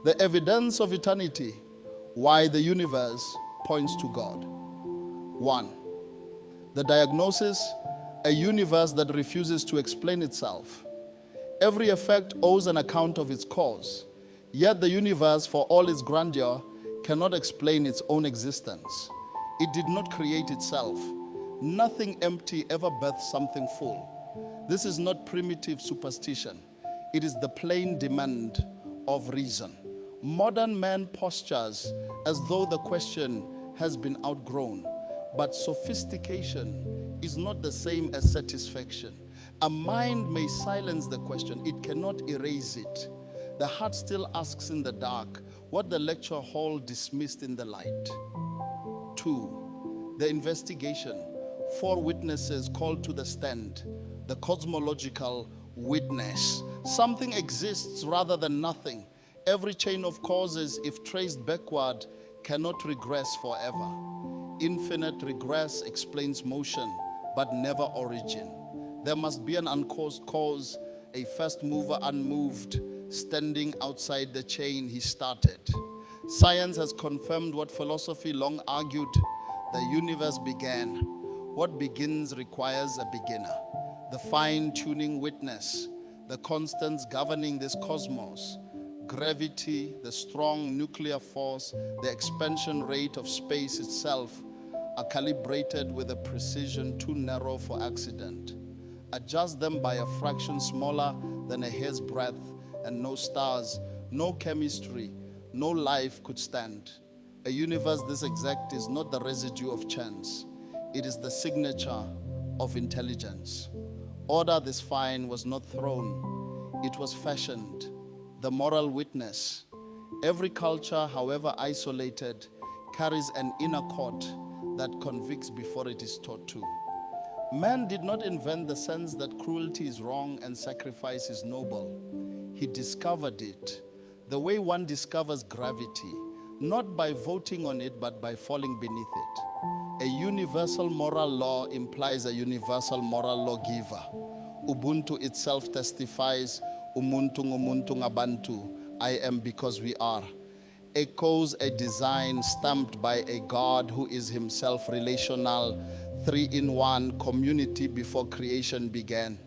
The evidence of eternity, why the universe points to God. 1. The diagnosis, a universe that refuses to explain itself. Every effect owes an account of its cause, yet the universe, for all its grandeur, cannot explain its own existence. It did not create itself. Nothing empty ever births something full. This is not primitive superstition. It is the plain demand of reason. Modern man postures as though the question has been outgrown, but sophistication is not the same as satisfaction. A mind may silence the question, it cannot erase it. The heart still asks in the dark what the lecture hall dismissed in the light. 2. The investigation. 4 witnesses called to the stand. The cosmological witness. Something exists rather than nothing. Every chain of causes, if traced backward, cannot regress forever. Infinite regress explains motion, but never origin. There must be an uncaused cause, a first mover unmoved, standing outside the chain he started. Science has confirmed what philosophy long argued. The universe began. What begins requires a beginner. The fine-tuning witness, the constants governing this cosmos, gravity, the strong nuclear force, the expansion rate of space itself are calibrated with a precision too narrow for accident. Adjust them by a fraction smaller than a hair's breadth, and no stars, no chemistry, no life could stand. A universe this exact is not the residue of chance. It is the signature of intelligence. Order this fine was not thrown. It was fashioned. The moral witness. Every culture, however isolated, carries an inner court that convicts before it is taught to. Man did not invent the sense that cruelty is wrong and sacrifice is noble. He discovered it, the way one discovers gravity, not by voting on it, but by falling beneath it. A universal moral law implies a universal moral lawgiver. Ubuntu itself testifies, umuntu ngumuntu ngabantu, I am because we are. Echoes a design stamped by a God who is himself relational, 3-in-1 community before creation began,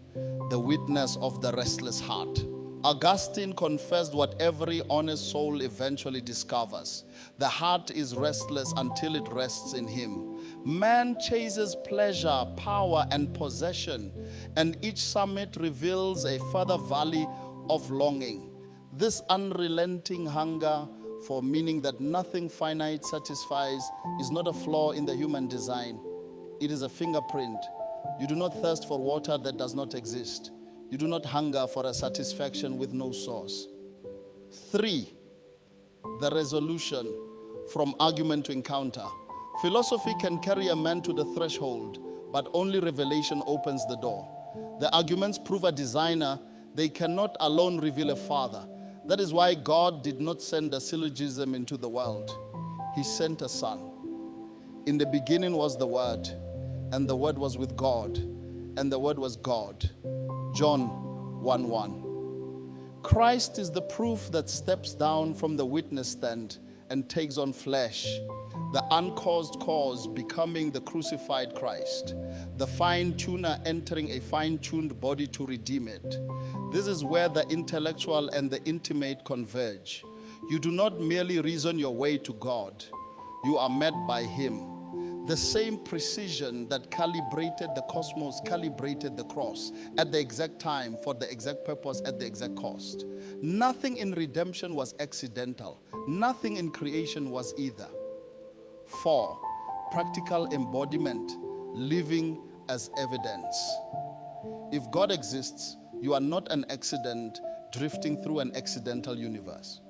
the witness of the restless heart. Augustine confessed what every honest soul eventually discovers. The heart is restless until it rests in him. Man chases pleasure, power, and possession, and each summit reveals a further valley of longing. This unrelenting hunger for meaning that nothing finite satisfies is not a flaw in the human design. It is a fingerprint. You do not thirst for water that does not exist. You do not hunger for a satisfaction with no source. 3, the resolution from argument to encounter. Philosophy can carry a man to the threshold, but only revelation opens the door. The arguments prove a designer. They cannot alone reveal a father. That is why God did not send a syllogism into the world. He sent a son. In the beginning was the Word, and the Word was with God, and the Word was God. John 1:1. Christ is the proof that steps down from the witness stand and takes on flesh, the uncaused cause becoming the crucified Christ, the fine-tuner entering a fine-tuned body to redeem it. This is where the intellectual and the intimate converge. You do not merely reason your way to God. You are met by Him. The same precision that calibrated the cosmos calibrated the cross at the exact time, for the exact purpose, at the exact cost. Nothing in redemption was accidental. Nothing in creation was either. 4, practical embodiment, living as evidence. If God exists, you are not an accident drifting through an accidental universe.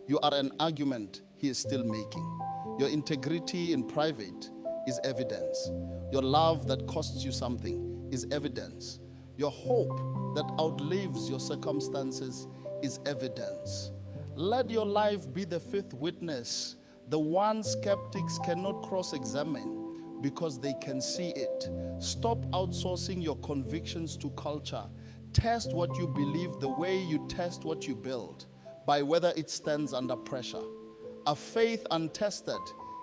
You are an argument He is still making. Your integrity in private is evidence. Your love that costs you something is evidence. Your hope that outlives your circumstances is evidence. Let your life be the 5th witness, the one skeptics cannot cross-examine because they can see it. Stop outsourcing your convictions to culture. Test what you believe the way you test what you build, by whether it stands under pressure. A faith untested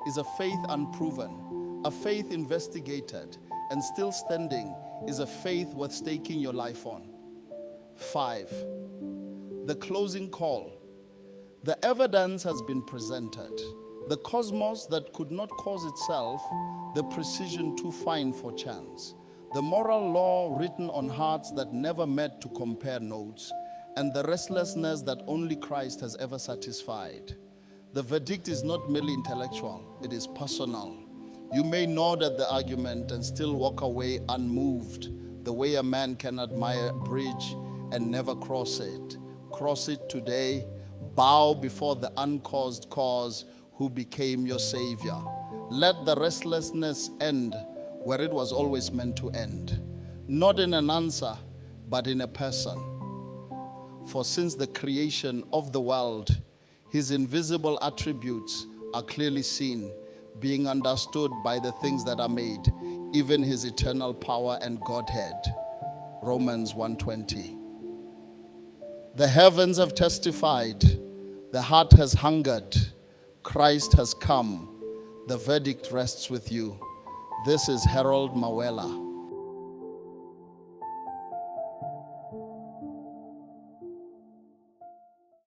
is a faith unproven. A faith investigated and still standing is a faith worth staking your life on. 5. The closing call. The evidence has been presented. The cosmos that could not cause itself, the precision too fine for chance. The moral law written on hearts that never met to compare notes, and the restlessness that only Christ has ever satisfied. The verdict is not merely intellectual, it is personal. You may nod at the argument and still walk away unmoved, the way a man can admire a bridge and never cross it. Cross it today, bow before the uncaused cause who became your Savior. Let the restlessness end where it was always meant to end. Not in an answer, but in a person. For since the creation of the world, his invisible attributes are clearly seen, being understood by the things that are made, even his eternal power and Godhead. Romans 1:20. The heavens have testified, the heart has hungered, Christ has come, the verdict rests with you. This is Harold Mawela.